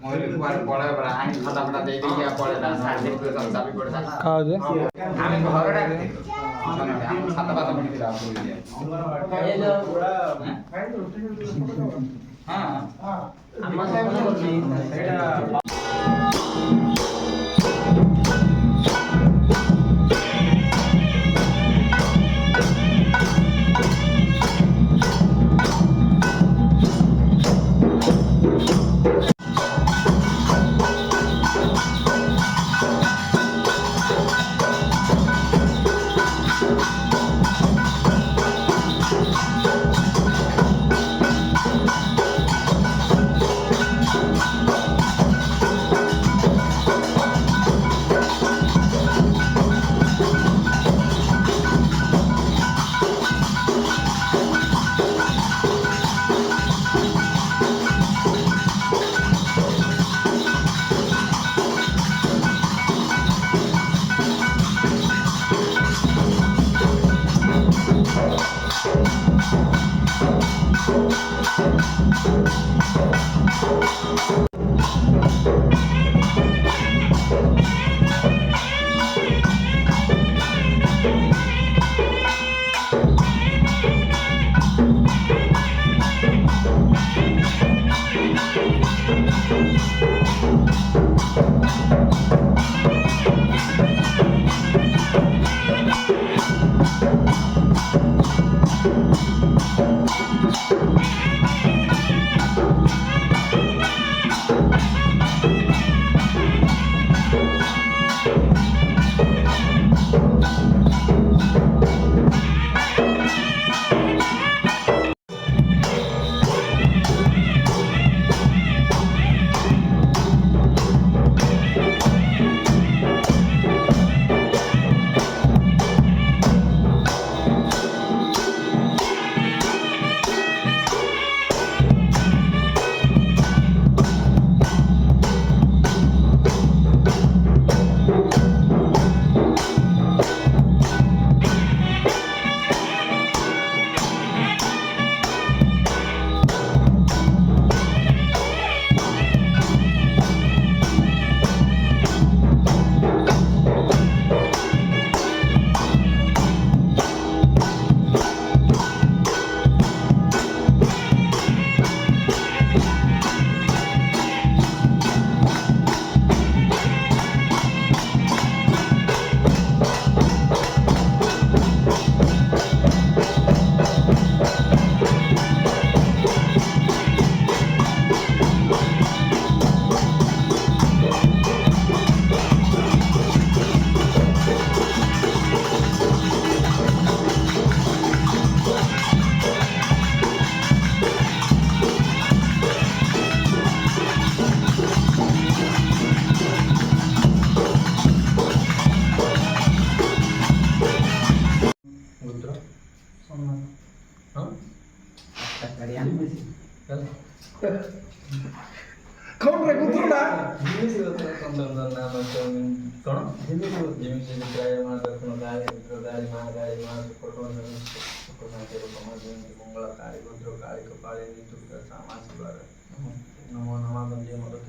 ପଳେଇବ ପରା ଆଣି ଖଟା ଫଟା ଦେଇ ଦେଇକି ପଳେଇଲା ସାର୍ଟିଫିକେଟ ସବୁ ଚାବି ପଡିଲା କାହାଜେ ଆମେ ଘର ଡାକିଥିଲୁ ଆମ ସାତ ପାତ ମିଳିଥିଲା ହଁ कौन रे कुत्रा कौन जिमिति प्राय मा दर्शन गाय गाय मा फोटो मंगल काली रुद्र काली कपाले दुर्गा सामा शिवार नमो नमः वंदे मदत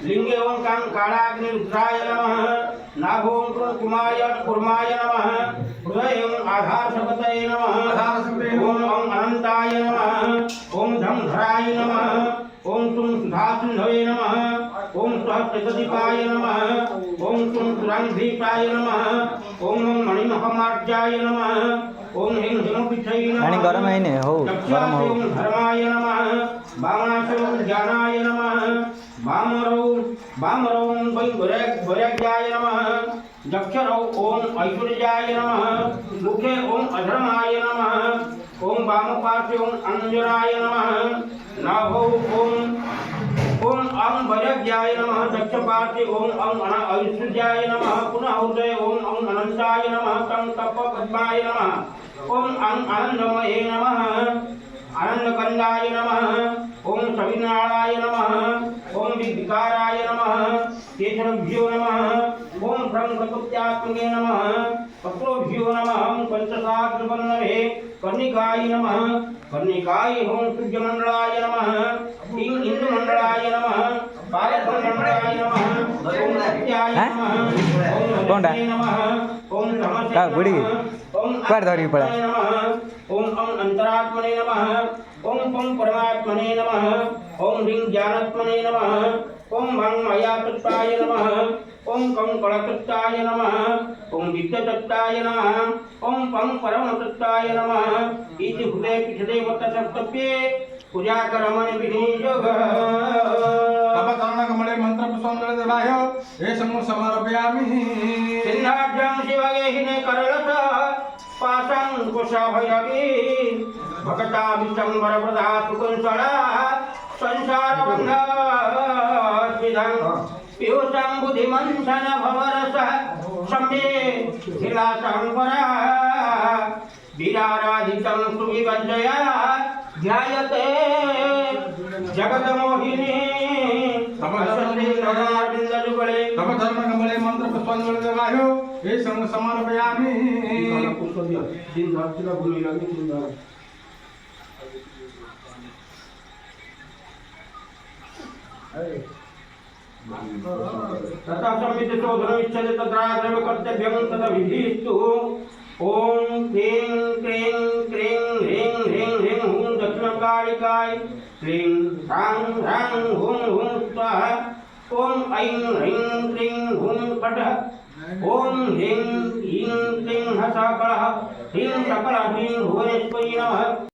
लिंगे ओं कं कालाग्नि रुद्राय नमः नाभों कुमाय कुर्माय नमः हृदय ओं आधार सकतये नमः ओं ओं अनंताय नमः ओं धमधराय नमः ओं तुम सुधा सिंधवे नमः ओं सहस्रदीपाय नमः ओं तुम सुरंगदीपाय नमः ओं ओं मणिमहमार्जाय नमः ओं हिं हिमपिठै नमः गरम है ने हो गरम हो ओं धर्माय नमः वामनाशों ज्ञानाय नमः वामरौ वै वैराग्याय नमः दक्षरौ ओं ऐश्वर्याय नमः मुखे ओं अधर्माय नमः ओं वामपार्श्वे ओं अंजनाय नमः नाभौ ओं अं वैराग्याय नमः दक्षपार्श्वे ओं ऐश्वर्याय नमः पुनः हृदय ओं अनंताय नमः तं तपपद्माय नमः ओं आनंदमये नमः आनंदकंदाय नमः ओं सविनाराय नमः ओं विकाराय नमः केशवभ्यो नमः ओं ब्रह्मकृत्यात्मके नमः पत्रोभ्यो नमः पंचसाग्रवल्लभे कर्णिकाय नमः कर्णिकाय ओं सूर्यमंडलाय नमः इंद्रमंडलाय नमः पारसमंडलाय नमः ओं सत्याय नमः ओं नमः ओं तमसे ओं धरी पड़ा ओं अंतरात्मने नमः ओं परमात्मने नमः ओं ह्रीं ज्ञानात्मने नमः ओं भं मयातत्ताय नमः ओं कं कलतत्ताय नमः ओं विद्यतत्ताय नमः ओं पं परमतत्ताय नमः इति हृदय पिठदेवतसप्तप्ये पूजाकर्मणि विनियोगः कमले मंत्र पुष्पांजलि देवाय एषं समर्पयामि सिंहाढ्यं शिवगेहिने करलस पाशं कुशभैरवी भक्ताभिशंबर प्रदातु कुंसला संसारबन्धविधं पीयूषं बुद्धिमन्थन भवरसः सम्ये शिलाशङ्करः वीराराधितं सुविभजया ध्यायते जगदमोहिनी तब धर्म कमले मंत्र पुष्पांजलि देवाय एषं समर्पयामि तथा संविधिशोधनमिच्छति तथा कर्तव्यं तदविधिस्तु ओं क्लीं क्लीं क्लीं ह्रीं ह्रीं ह्रीं हुं दक्षिणकालिकाय क्लीं ह्रां ह्रां हुं हुं स्वाहा ओं ऐं ह्रीं क्लीं हुं फटः ओं ह्रीं ह्रीं क्लीं हसकलः ह्रीं सकल ह्रीं भुवनेश्वरी नमः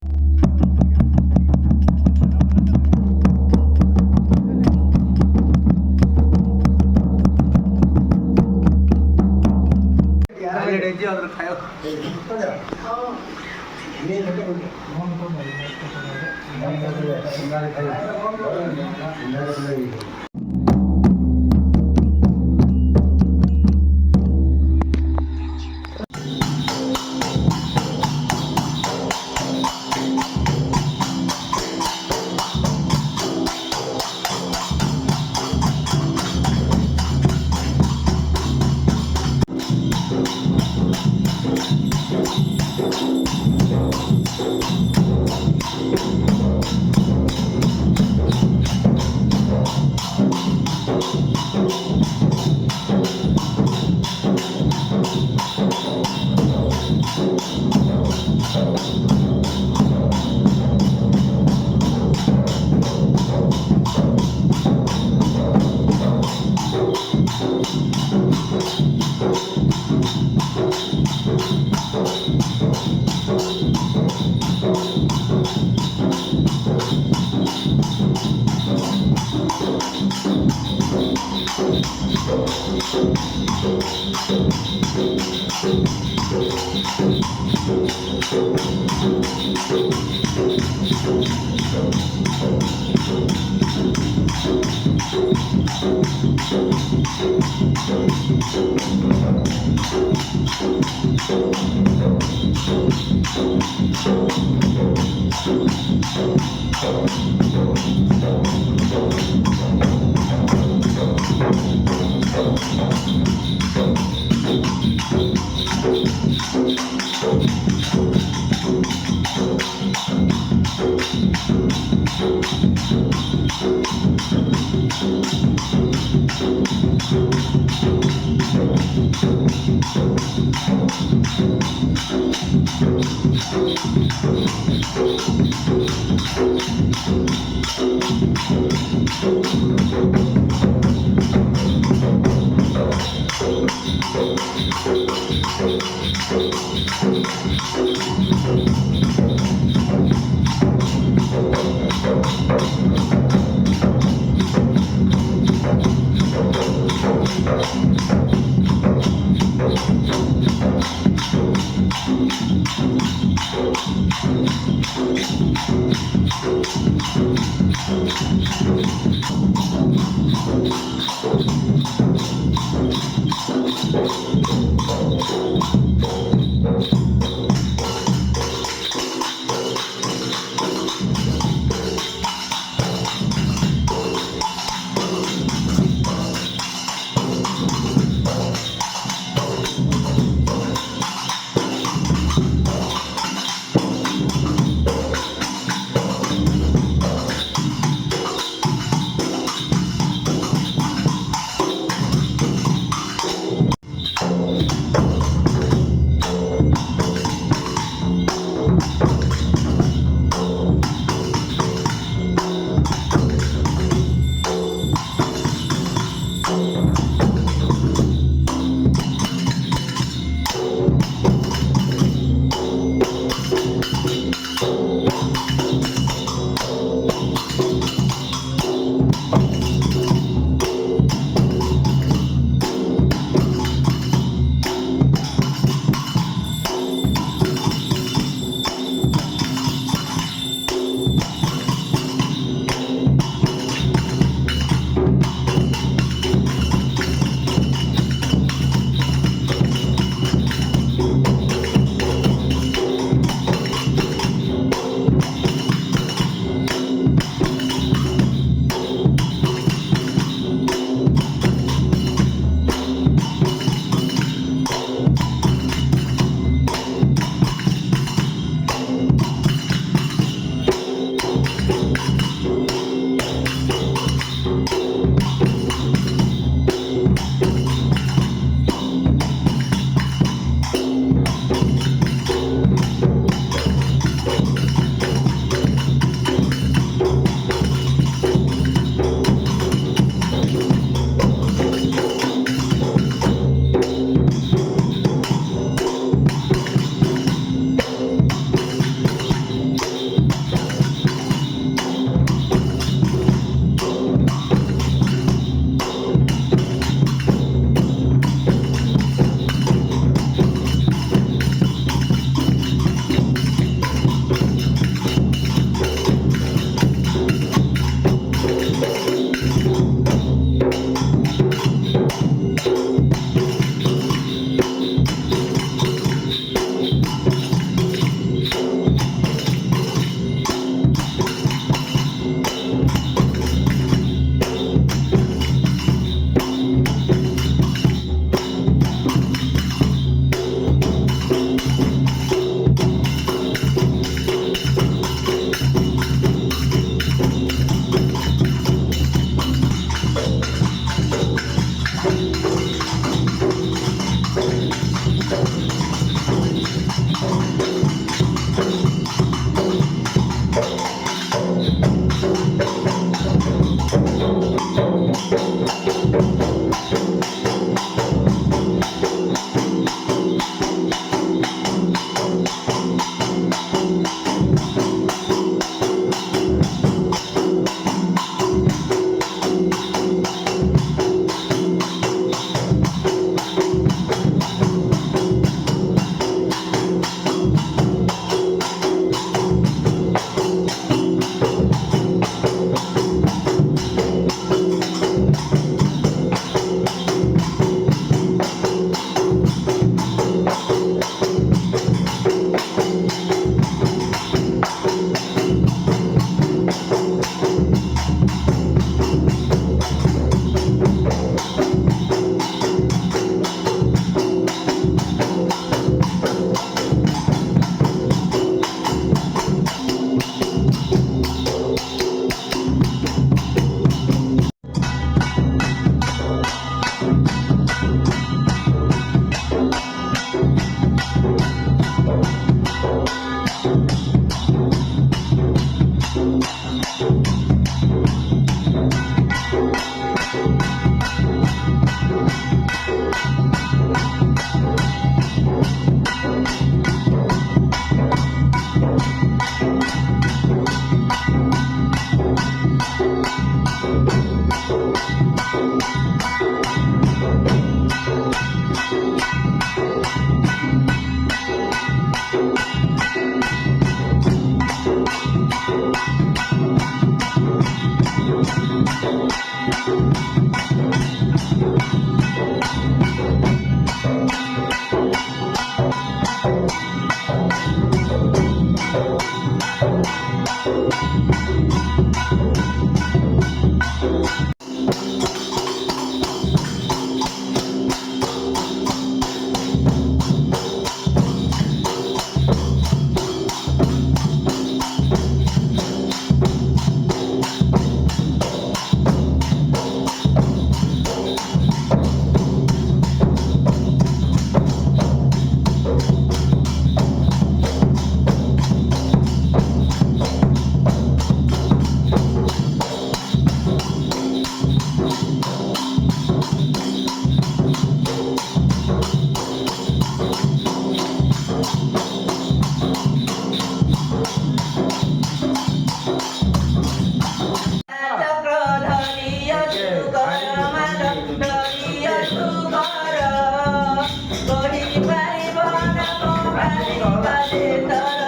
Hare